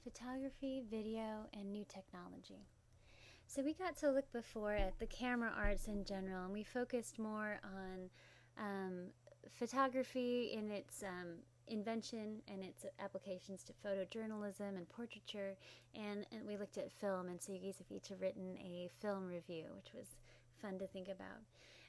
photography, video, and new technology. So we got to look before at the camera arts in general, and we focused more on photography in its invention and its applications to photojournalism and portraiture, and we looked at film, and so you guys have each written a film review, which was fun to think about.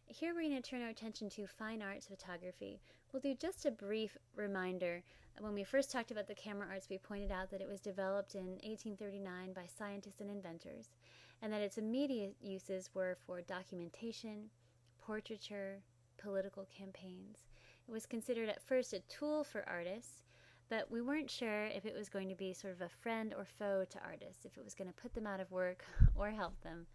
Here we're going to turn our attention to fine arts photography. We'll do just a brief reminder. When we first talked about the camera arts, we pointed out that it was developed in 1839 by scientists and inventors, and that its immediate uses were for documentation, portraiture, political campaigns. It was considered at first a tool for artists, but we weren't sure if it was going to be sort of a friend or foe to artists, if it was going to put them out of work or help them,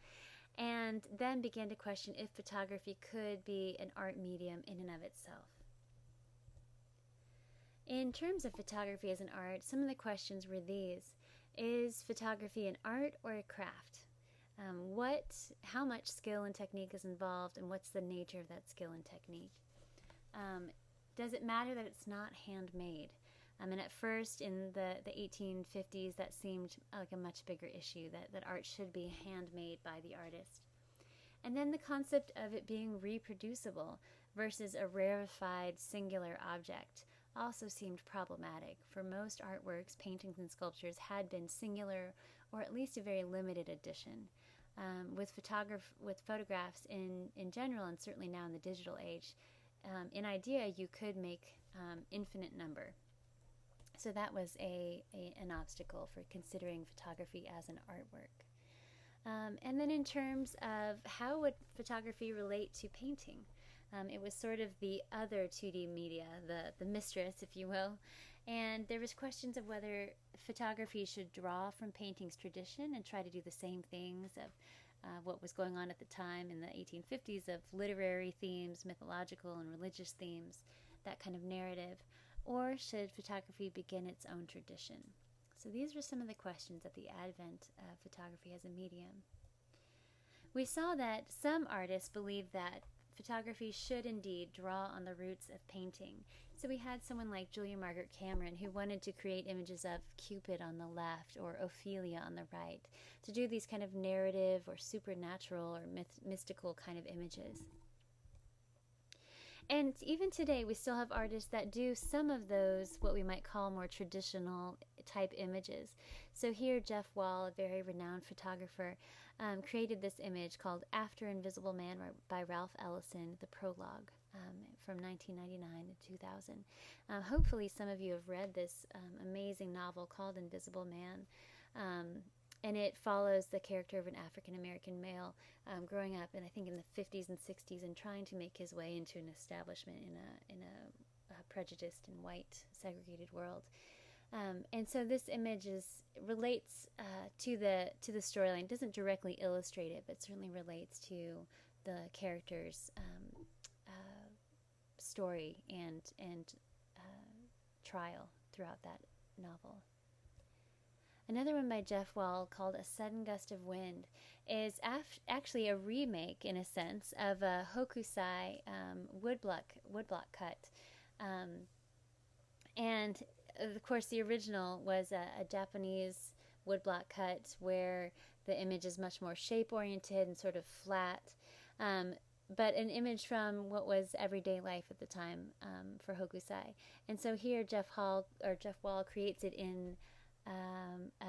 and then began to question if photography could be an art medium in and of itself. In terms of photography as an art, some of the questions were these. Is photography an art or a craft? How much skill and technique is involved, and what's the nature of that skill and technique? Does it matter that it's not handmade? And at first, in the 1850s, that seemed like a much bigger issue, that art should be handmade by the artist. And then the concept of it being reproducible versus a rarefied singular object also seemed problematic. For most artworks, paintings and sculptures had been singular, or at least a very limited edition. With photographs in general, and certainly now in the digital age, in idea you could make infinite number. So that was an obstacle for considering photography as an artwork. And then in terms of how would photography relate to painting? It was sort of the other 2D media, the mistress, if you will. And there was questions of whether photography should draw from painting's tradition and try to do the same things of what was going on at the time in the 1850s of literary themes, mythological and religious themes, that kind of narrative. Or should photography begin its own tradition? So these were some of the questions at the advent of photography as a medium. We saw that some artists believed that photography should indeed draw on the roots of painting. So we had someone like Julia Margaret Cameron who wanted to create images of Cupid on the left or Ophelia on the right, to do these kind of narrative or supernatural or mystical kind of images. And even today, we still have artists that do some of those, what we might call more traditional type images. So here, Jeff Wall, a very renowned photographer, created this image called After Invisible Man by Ralph Ellison, the prologue, from 1999 to 2000. Hopefully some of you have read this amazing novel called Invisible Man. And it follows the character of an African-American male growing up, and I think in the 50s and 60s, and trying to make his way into an establishment in a prejudiced and white segregated world. And so this image relates to the storyline. It doesn't directly illustrate it, but certainly relates to the character's story and trial throughout that novel. Another one by Jeff Wall called A Sudden Gust of Wind is actually a remake, in a sense, of a hokusai woodblock cut. And, of course, the original was a Japanese woodblock cut where the image is much more shape-oriented and sort of flat. But an image from what was everyday life at the time for hokusai. And so here Jeff Wall creates it in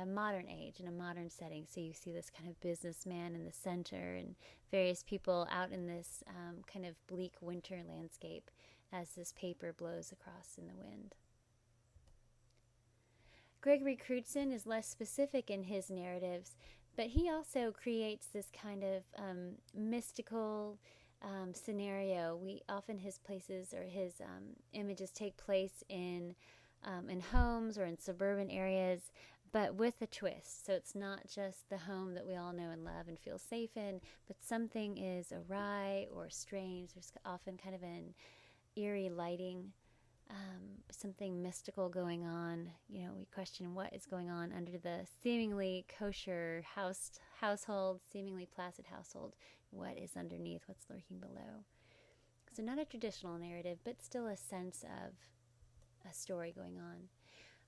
a modern age, in a modern setting. So you see this kind of businessman in the center and various people out in this kind of bleak winter landscape as this paper blows across in the wind. Gregory Crutzen is less specific in his narratives, but he also creates this kind of mystical scenario. Often his places or his images take place in homes or in suburban areas, but with a twist. So it's not just the home that we all know and love and feel safe in, but something is awry or strange. There's often kind of an eerie lighting, something mystical going on. You know, we question what is going on under the seemingly kosher household, seemingly placid household. What is underneath? What's lurking below? So not a traditional narrative, but still a sense of a story going on.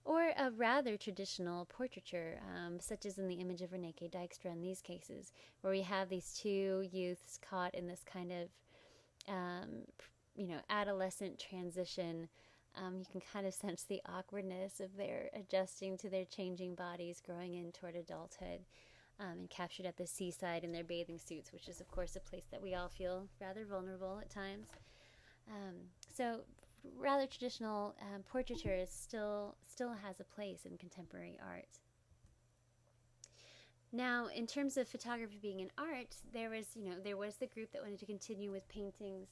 Or a rather traditional portraiture, such as in the image of Reneke Dijkstra in these cases, where we have these two youths caught in this kind of, adolescent transition. You can kind of sense the awkwardness of their adjusting to their changing bodies, growing in toward adulthood, and captured at the seaside in their bathing suits, which is, of course, a place that we all feel rather vulnerable at times. So rather traditional portraiture still has a place in contemporary art. Now, in terms of photography being an art, there was the group that wanted to continue with paintings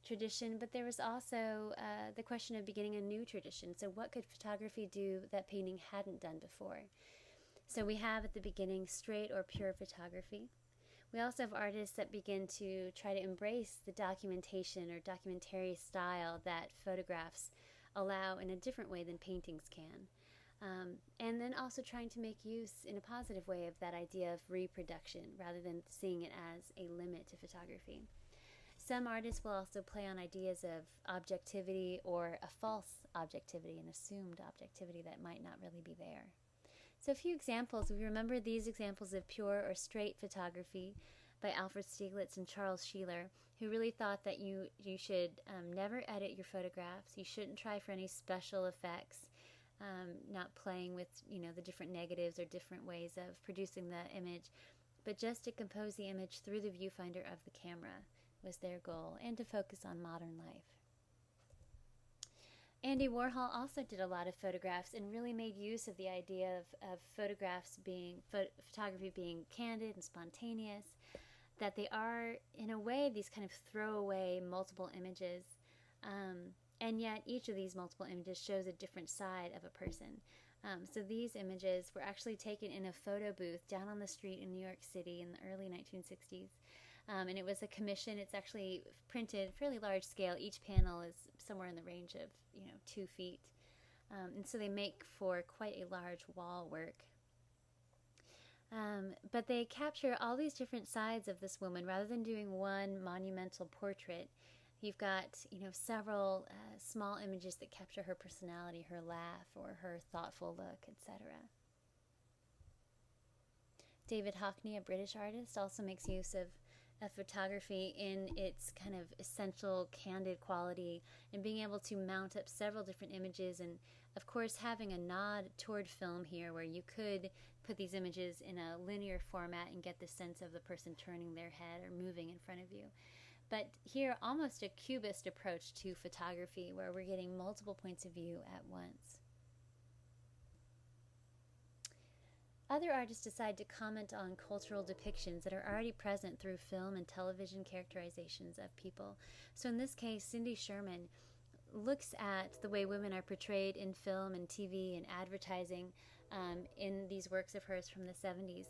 tradition, but there was also the question of beginning a new tradition. So what could photography do that painting hadn't done before? So we have at the beginning straight or pure photography. We also have artists that begin to try to embrace the documentation or documentary style that photographs allow in a different way than paintings can. And then also trying to make use in a positive way of that idea of reproduction rather than seeing it as a limit to photography. Some artists will also play on ideas of objectivity or a false objectivity, an assumed objectivity that might not really be there. So a few examples. We remember these examples of pure or straight photography by Alfred Stieglitz and Charles Sheeler, who really thought that you should never edit your photographs. You shouldn't try for any special effects, not playing with the different negatives or different ways of producing the image, but just to compose the image through the viewfinder of the camera was their goal, and to focus on modern life. Andy Warhol also did a lot of photographs and really made use of the idea of photography being candid and spontaneous, that they are, in a way, these kind of throwaway multiple images, and yet each of these multiple images shows a different side of a person. So these images were actually taken in a photo booth down on the street in New York City in the early 1960s. And it was a commission. It's actually printed fairly large scale. Each panel is somewhere in the range of 2 feet. And so they make for quite a large wall work. But they capture all these different sides of this woman. Rather than doing one monumental portrait, you've got several small images that capture her personality, her laugh, or her thoughtful look, etc. David Hockney, a British artist, also makes use of photography in its kind of essential candid quality and being able to mount up several different images, and of course having a nod toward film here where you could put these images in a linear format and get the sense of the person turning their head or moving in front of you. But here almost a cubist approach to photography where we're getting multiple points of view at once. Other artists decide to comment on cultural depictions that are already present through film and television characterizations of people. So in this case, Cindy Sherman looks at the way women are portrayed in film and TV and advertising in these works of hers from the 70s.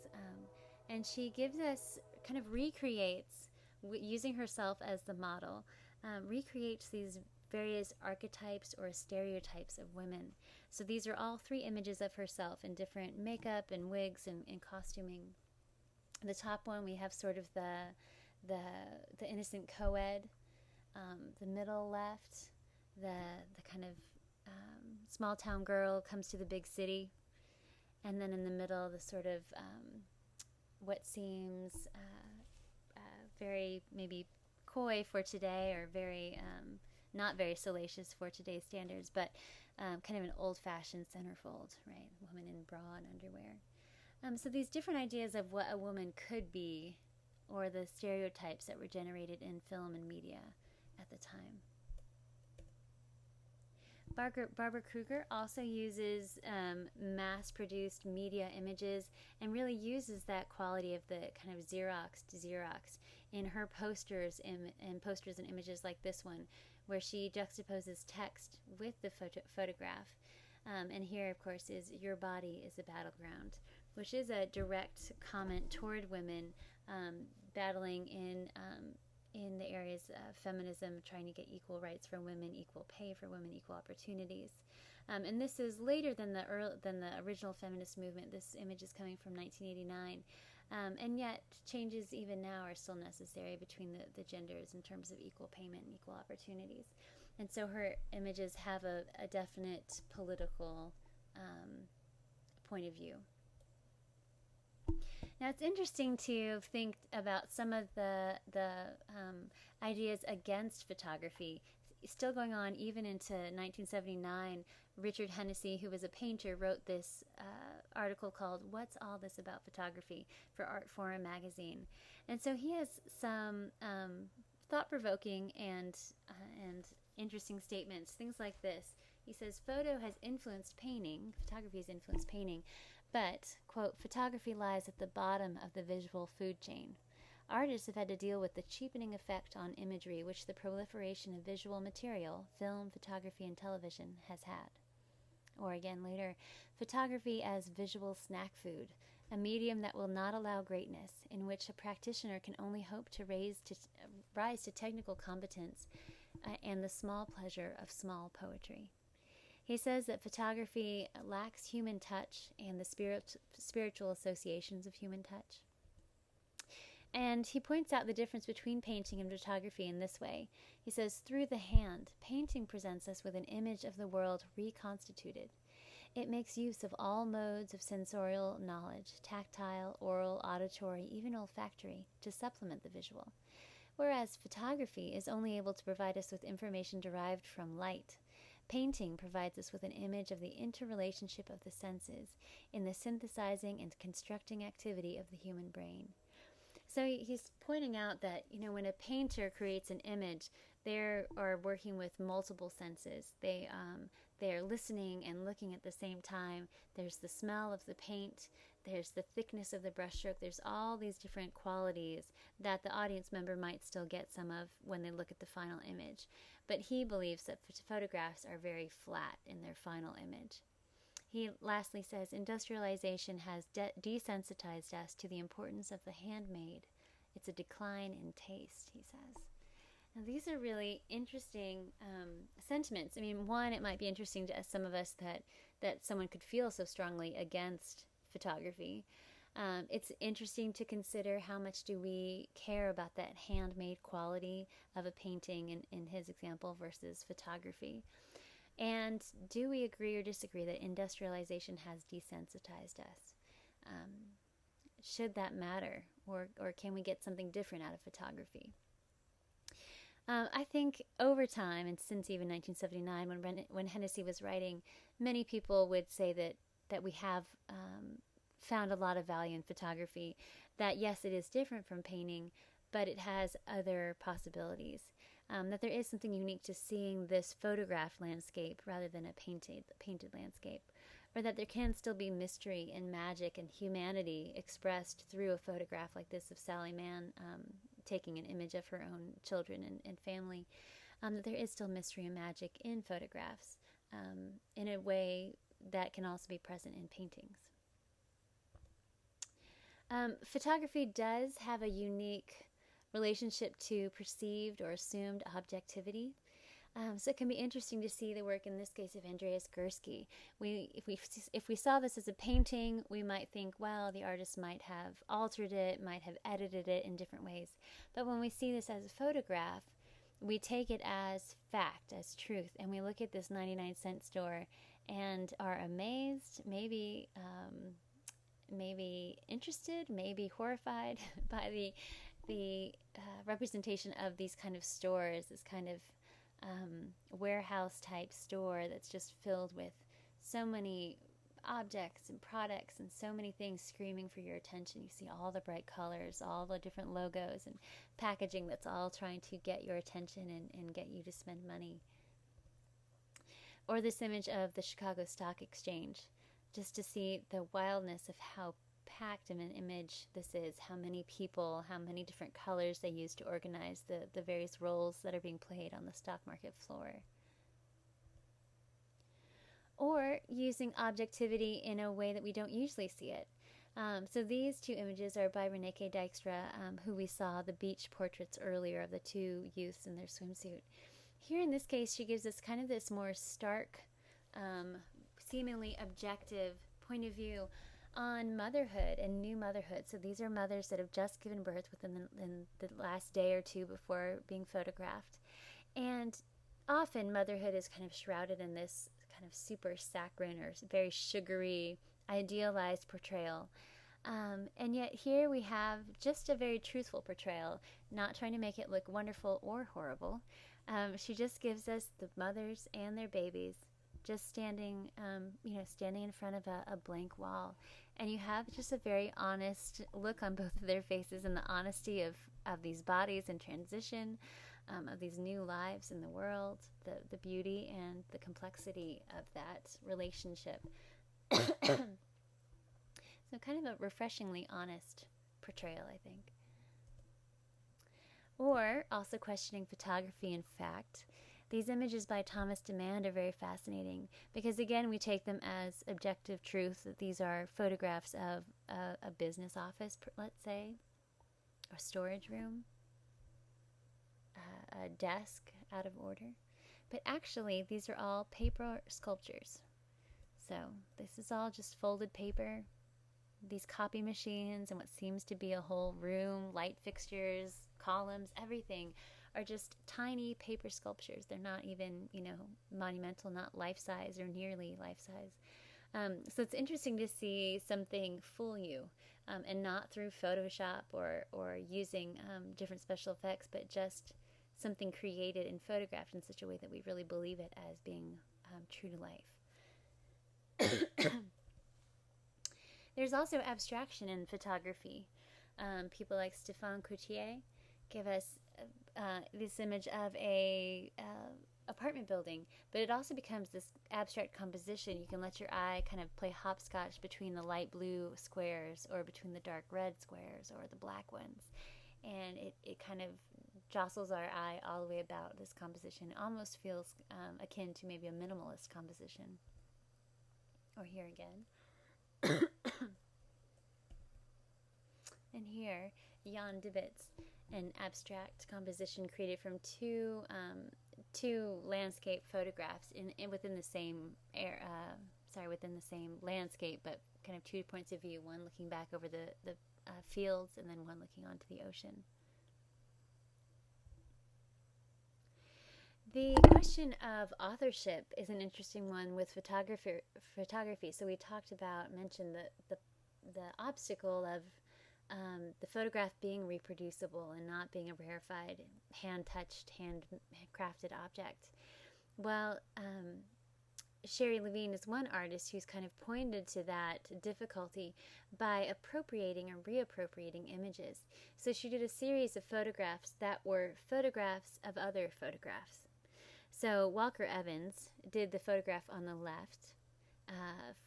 And she gives us, kind of recreates, using herself as the model, recreates these various archetypes or stereotypes of women. So these are all 3 images of herself in different makeup and wigs and costuming. The top one, we have sort of the innocent co-ed. The middle left, the kind of small town girl comes to the big city. And then in the middle, the sort of what seems very maybe coy for today, or very not very salacious for today's standards, but kind of an old-fashioned centerfold, right? Woman in bra and underwear. So these different ideas of what a woman could be, or the stereotypes that were generated in film and media at the time. Barbara Kruger also uses mass-produced media images and really uses that quality of the kind of Xerox to Xerox in her posters and posters and images like this one, where she juxtaposes text with the photograph. And here, of course, is "Your body is a battleground," which is a direct comment toward women battling in the areas of feminism, trying to get equal rights for women, equal pay for women, equal opportunities. And this is later than the original feminist movement. This image is coming from 1989. And yet changes even now are still necessary between the genders in terms of equal payment and equal opportunities. And so her images have a definite political point of view. Now, it's interesting to think about some of the ideas against photography still going on even into 1979. Richard Hennessy, who was a painter, wrote this article called "What's All This About Photography" for Artforum magazine. And so he has some thought-provoking and interesting statements, things like this. He says, photography has influenced painting, but, quote, photography lies at the bottom of the visual food chain. Artists have had to deal with the cheapening effect on imagery which the proliferation of visual material, film, photography, and television has had. Or again later, photography as visual snack food, a medium that will not allow greatness, in which a practitioner can only hope to rise to technical competence and the small pleasure of small poetry. He says that photography lacks human touch and the spiritual associations of human touch. And he points out the difference between painting and photography in this way. He says, through the hand, painting presents us with an image of the world reconstituted. It makes use of all modes of sensorial knowledge, tactile, oral, auditory, even olfactory, to supplement the visual. Whereas photography is only able to provide us with information derived from light. Painting provides us with an image of the interrelationship of the senses in the synthesizing and constructing activity of the human brain. So he's pointing out that, when a painter creates an image, they are working with multiple senses. They're listening and looking at the same time. There's the smell of the paint. There's the thickness of the brushstroke. There's all these different qualities that the audience member might still get some of when they look at the final image. But he believes that photographs are very flat in their final image. He lastly says, industrialization has desensitized us to the importance of the handmade. It's a decline in taste, he says. Now, these are really interesting sentiments. I mean, one, it might be interesting to some of us that someone could feel so strongly against photography. It's interesting to consider how much do we care about that handmade quality of a painting in his example versus photography. And do we agree or disagree that industrialization has desensitized us? Should that matter? Or can we get something different out of photography? I think over time, and since even 1979, when Hennessy was writing, many people would say that we have found a lot of value in photography, that yes, it is different from painting, but it has other possibilities. That there is something unique to seeing this photographed landscape rather than a painted landscape, or that there can still be mystery and magic and humanity expressed through a photograph like this of Sally Mann taking an image of her own children and family, that there is still mystery and magic in photographs in a way that can also be present in paintings. Photography does have a unique relationship to perceived or assumed objectivity. So it can be interesting to see the work, in this case, of Andreas Gursky. If we saw this as a painting, we might think, well, the artist might have altered it, might have edited it in different ways. But when we see this as a photograph, we take it as fact, as truth, and we look at this 99-cent store and are amazed, maybe interested, maybe horrified by the representation of these kind of stores, this kind of warehouse type store that's just filled with so many objects and products and so many things screaming for your attention. You see all the bright colors, all the different logos and packaging that's all trying to get your attention and get you to spend money. Or this image of the Chicago Stock Exchange, just to see the wildness of how packed of an image this is, how many people, how many different colors they use to organize the various roles that are being played on the stock market floor. Or using objectivity in a way that we don't usually see it. So these two images are by Reneke Dijkstra, who we saw the beach portraits earlier of the two youths in their swimsuit. Here in this case, she gives us kind of this more stark, seemingly objective point of view on motherhood and new motherhood. So these are mothers that have just given birth within the last day or two before being photographed. And often motherhood is kind of shrouded in this kind of super saccharine or very sugary, idealized portrayal. And yet here we have just a very truthful portrayal, not trying to make it look wonderful or horrible. She just gives us the mothers and their babies just standing, standing in front of a blank wall. And you have just a very honest look on both of their faces, and the honesty of these bodies in transition, of these new lives in the world, the beauty and the complexity of that relationship. So kind of a refreshingly honest portrayal, I think. Or also questioning photography and fact. These images by Thomas Demand are very fascinating because, again, we take them as objective truth, that these are photographs of a business office, let's say, a storage room, a desk out of order. But actually, these are all paper sculptures. So this is all just folded paper. These copy machines and what seems to be a whole room, light fixtures, columns, everything are just tiny paper sculptures. They're not even, monumental, not life-size or nearly life-size. So it's interesting to see something fool you, and not through Photoshop or using different special effects, but just something created and photographed in such a way that we really believe it as being true to life. There's also abstraction in photography. People like Stéphane Coutier give us this image of a apartment building, but it also becomes this abstract composition. You can let your eye kind of play hopscotch between the light blue squares or between the dark red squares or the black ones. And it kind of jostles our eye all the way about this composition. It almost feels akin to maybe a minimalist composition. Or here again. And here, Jan Dibitz, an abstract composition created from two landscape photographs within the same within the same landscape, but kind of 2 points of view, one looking back over the fields and then one looking onto the ocean. The question of authorship is an interesting one with photography. So we mentioned the obstacle of the photograph being reproducible and not being a rarefied, hand-touched, handcrafted object. Well, Sherry Levine is one artist who's kind of pointed to that difficulty by appropriating or reappropriating images. So she did a series of photographs that were photographs of other photographs. So Walker Evans did the photograph on the left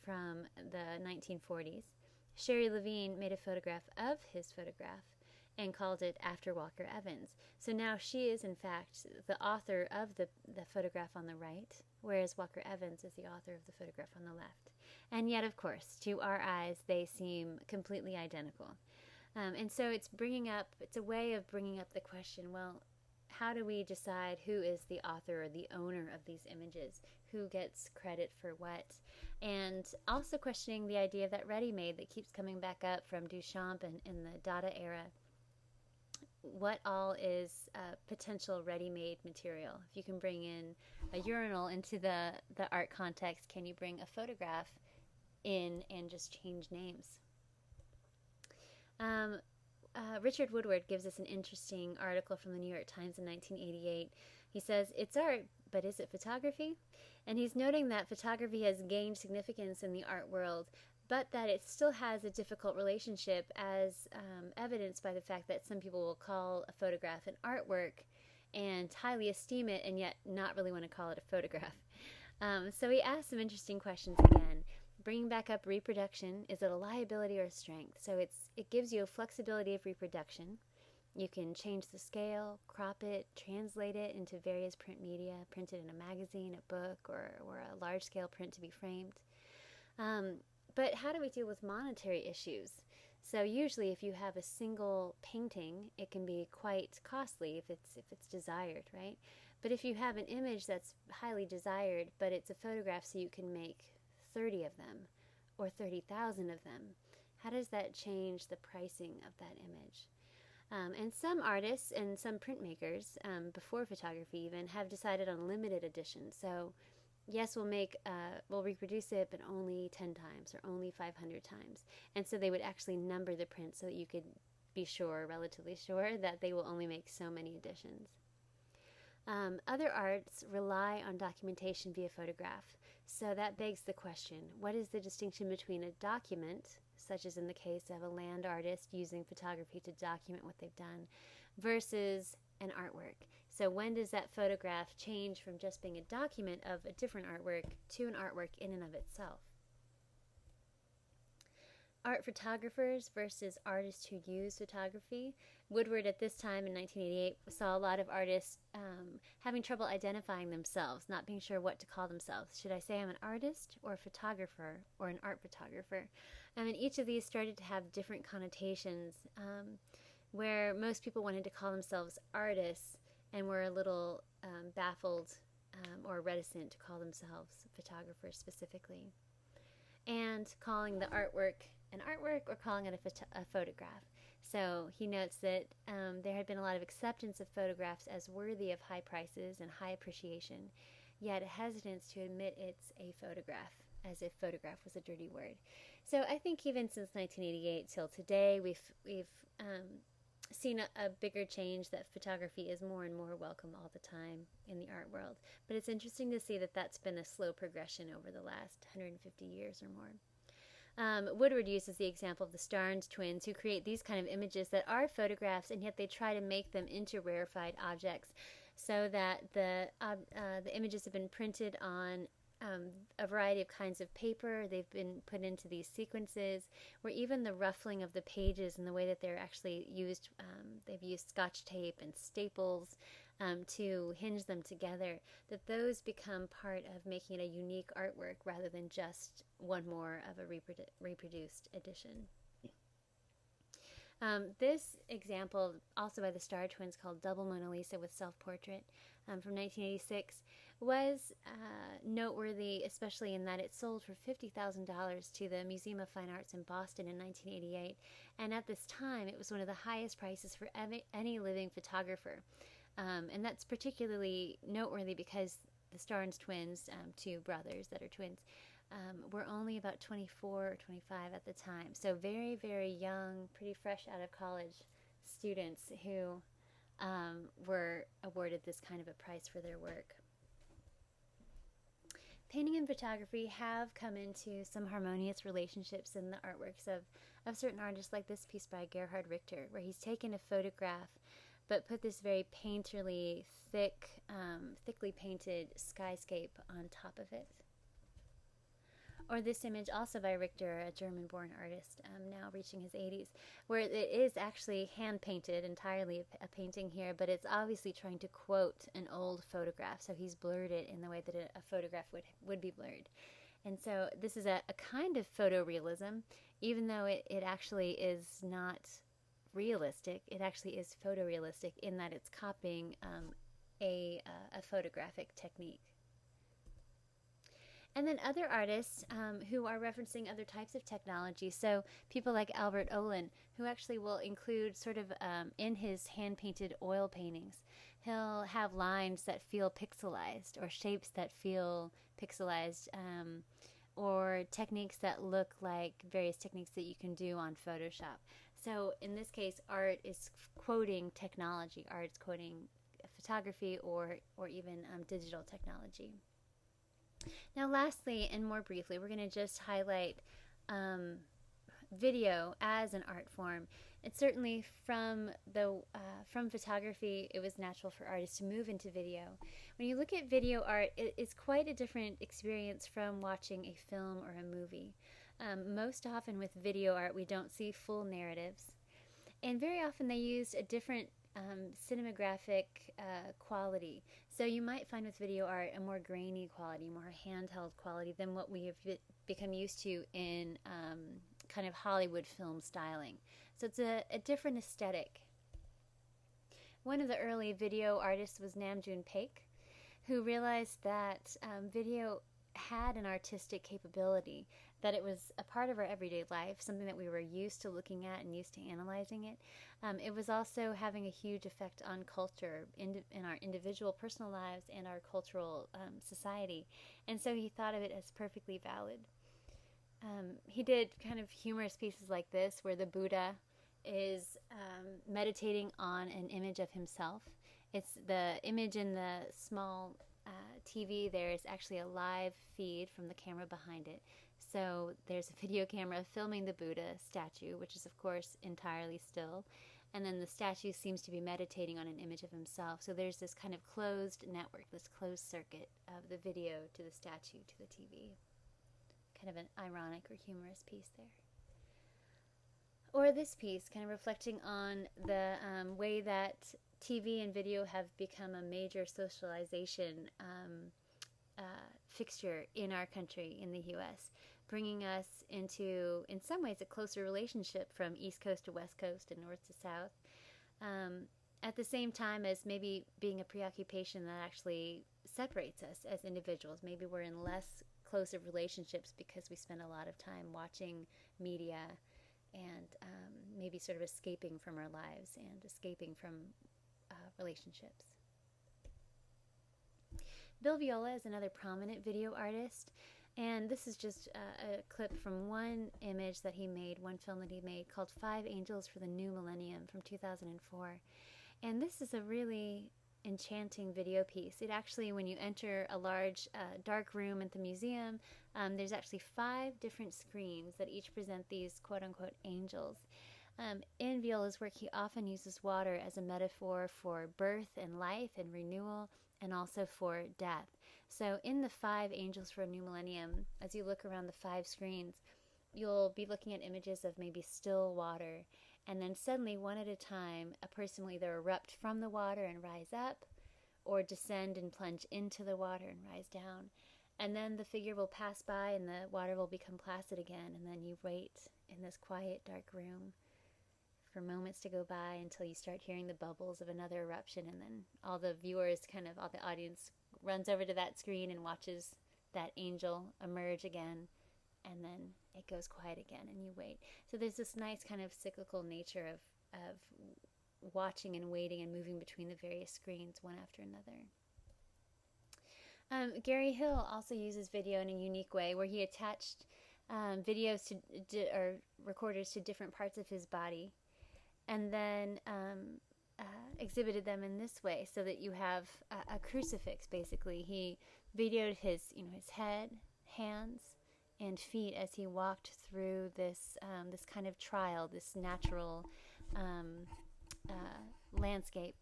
from the 1940s. Sherry Levine made a photograph of his photograph and called it After Walker Evans. So now she is, in fact, the author of the photograph on the right, whereas Walker Evans is the author of the photograph on the left. And yet, of course, to our eyes, they seem completely identical. And so it's a way of bringing up the question, well, how do we decide who is the author or the owner of these images? Who gets credit for what? And also questioning the idea of that ready-made that keeps coming back up from Duchamp and in the Dada era. What all is potential ready-made material? If you can bring in a urinal into the art context, can you bring a photograph in and just change names? Richard Woodward gives us an interesting article from the New York Times in 1988. He says, "It's art, but is it photography?" And he's noting that photography has gained significance in the art world, but that it still has a difficult relationship, as evidenced by the fact that some people will call a photograph an artwork and highly esteem it, and yet not really want to call it a photograph. So he asks some interesting questions again. Bringing back up reproduction, is it a liability or a strength? So it gives you a flexibility of reproduction. You can change the scale, crop it, translate it into various print media, print it in a magazine, a book, or a large-scale print to be framed. But how do we deal with monetary issues? So usually if you have a single painting, it can be quite costly if it's desired, right? But if you have an image that's highly desired, but it's a photograph so you can make 30 of them or 30,000 of them, how does that change the pricing of that image? And some artists and some printmakers, before photography even, have decided on limited editions. So yes, we'll reproduce it, but only 10 times or only 500 times. And so they would actually number the prints so that you could be sure, relatively sure, that they will only make so many editions. Other arts rely on documentation via photograph. So that begs the question, what is the distinction between a document, such as in the case of a land artist using photography to document what they've done, versus an artwork? So when does that photograph change from just being a document of a different artwork to an artwork in and of itself? Art photographers versus artists who use photography. Woodward at this time in 1988 saw a lot of artists having trouble identifying themselves, not being sure what to call themselves. Should I say I'm an artist or a photographer or an art photographer? And each of these started to have different connotations, where most people wanted to call themselves artists and were a little baffled or reticent to call themselves photographers specifically. And calling the artwork an artwork or calling it a photograph. So he notes that there had been a lot of acceptance of photographs as worthy of high prices and high appreciation, yet a hesitance to admit it's a photograph, as if photograph was a dirty word. So I think even since 1988 till today, we've seen a bigger change, that photography is more and more welcome all the time in the art world. But it's interesting to see that that's been a slow progression over the last 150 years or more. Woodward uses the example of the Starnes twins, who create these kind of images that are photographs, and yet they try to make them into rarefied objects, so that the images have been printed on a variety of kinds of paper. They've been put into these sequences where even the ruffling of the pages and the way that they're actually used, they've used Scotch tape and staples to hinge them together, that those become part of making it a unique artwork rather than just one more of a reproduced edition. This example, also by the Starr twins, called Double Mona Lisa with Self-Portrait from 1986, was noteworthy, especially in that it sold for $50,000 to the Museum of Fine Arts in Boston in 1988. And at this time, it was one of the highest prices for any living photographer. And that's particularly noteworthy because the Starnes twins, two brothers that are twins, were only about 24 or 25 at the time. So very, very young, pretty fresh out of college students who were awarded this kind of a price for their work. Painting and photography have come into some harmonious relationships in the artworks of certain artists, like this piece by Gerhard Richter, where he's taken a photograph but put this very painterly, thickly painted skyscape on top of it. Or this image, also by Richter, a German-born artist, now reaching his 80s, where it is actually hand-painted, entirely a painting here, but it's obviously trying to quote an old photograph, so he's blurred it in the way that a photograph would be blurred. And so this is a kind of photorealism, even though it actually is not realistic. It actually is photorealistic in that it's copying a photographic technique. And then other artists who are referencing other types of technology, so people like Albert Olin, who actually will include sort of in his hand-painted oil paintings, he'll have lines that feel pixelized or shapes that feel pixelized, or techniques that look like various techniques that you can do on Photoshop. So in this case, art is quoting technology. Art's quoting photography or even digital technology. Now lastly, and more briefly, we're going to just highlight video as an art form. It's certainly from photography, it was natural for artists to move into video. When you look at video art, it's quite a different experience from watching a film or a movie. Most often with video art, we don't see full narratives. And very often they use a different cinematographic quality. So you might find with video art a more grainy quality, more handheld quality than what we have become used to in kind of Hollywood film styling. So it's a different aesthetic. One of the early video artists was Namjoon Paik, who realized that video had an artistic capability, that it was a part of our everyday life, something that we were used to looking at and used to analyzing it. It was also having a huge effect on culture in our individual personal lives and our cultural society. And so he thought of it as perfectly valid. He did kind of humorous pieces like this where the Buddha is meditating on an image of himself. It's the image in the small TV there is actually a live feed from the camera behind it. So there's a video camera filming the Buddha statue, which is of course entirely still. And then the statue seems to be meditating on an image of himself. So there's this kind of closed network, this closed circuit of the video to the statue to the TV. Kind of an ironic or humorous piece there. Or this piece, kind of reflecting on the way that TV and video have become a major socialization fixture in our country, in the U.S., bringing us into, in some ways, a closer relationship from East Coast to West Coast and North to South, at the same time as maybe being a preoccupation that actually separates us as individuals. Maybe we're in less closer relationships because we spend a lot of time watching media and maybe sort of escaping from our lives and escaping from relationships. Bill Viola is another prominent video artist, and this is just a clip from one image that he made, one film that he made called 5 Angels for the New Millennium from 2004. And this is a really enchanting video piece. It actually, when you enter a large dark room at the museum, there's actually 5 different screens that each present these quote-unquote angels. In Viola's work, he often uses water as a metaphor for birth and life and renewal, and also for death. So in the 5 Angels for a New Millennium, as you look around the 5 screens, you'll be looking at images of maybe still water, and then suddenly, one at a time, a person will either erupt from the water and rise up, or descend and plunge into the water and rise down. And then the figure will pass by and the water will become placid again, and then you wait in this quiet, dark room for moments to go by until you start hearing the bubbles of another eruption, and then all the viewers, all the audience runs over to that screen and watches that angel emerge again, and then it goes quiet again and you wait. So there's this nice kind of cyclical nature of watching and waiting and moving between the various screens one after another. Gary Hill also uses video in a unique way where he attached videos to or recorders to different parts of his body, and then exhibited them in this way, so that you have a crucifix. Basically, he videoed his head, hands, and feet as he walked through this kind of trial, this natural landscape,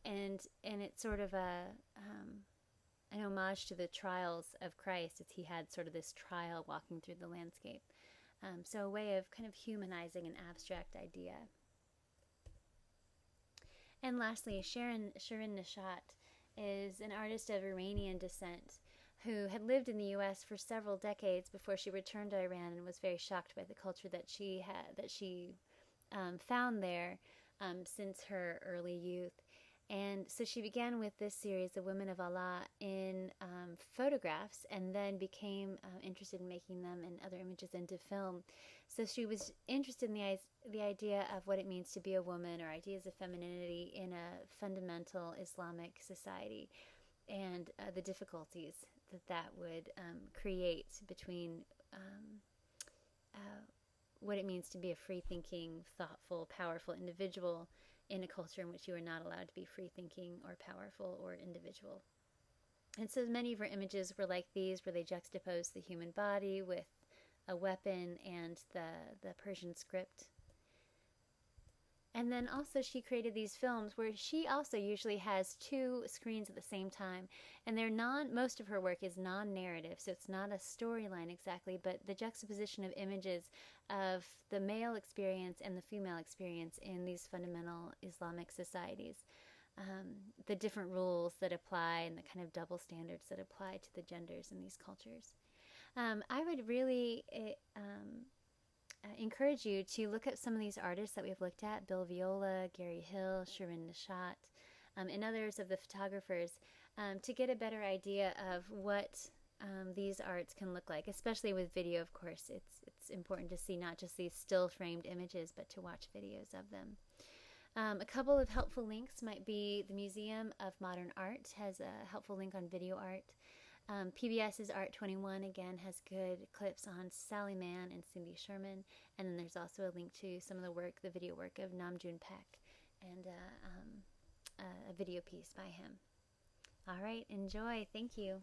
and it's sort of an homage to the trials of Christ, as he had sort of this trial walking through the landscape. So a way of kind of humanizing an abstract idea. And lastly, Shirin Neshat is an artist of Iranian descent who had lived in the U.S. for several decades before she returned to Iran, and was very shocked by the culture that she found there since her early youth. And so she began with this series, The Women of Allah, in photographs, and then became interested in making them and other images into film. So she was interested in the idea of what it means to be a woman, or ideas of femininity in a fundamental Islamic society, and the difficulties that would create between what it means to be a free-thinking, thoughtful, powerful individual in a culture in which you are not allowed to be free-thinking or powerful or individual. And so many of her images were like these, where they juxtaposed the human body with a weapon and the Persian script. And then also she created these films where she also usually has 2 screens at the same time, and most of her work is non-narrative, so it's not a storyline exactly, but the juxtaposition of images of the male experience and the female experience in these fundamental Islamic societies, the different rules that apply and the kind of double standards that apply to the genders in these cultures. I would really encourage you to look at some of these artists that we've looked at, Bill Viola, Gary Hill, Shirin Neshat, and others of the photographers, to get a better idea of what these arts can look like, especially with video. Of course, it's important to see not just these still framed images, but to watch videos of them. A couple of helpful links might be the Museum of Modern Art has a helpful link on video art. PBS's Art 21 again has good clips on Sally Mann and Cindy Sherman, and then there's also a link to some of the video work of Namjoon Paik, and a video piece by him. All right, enjoy. Thank you.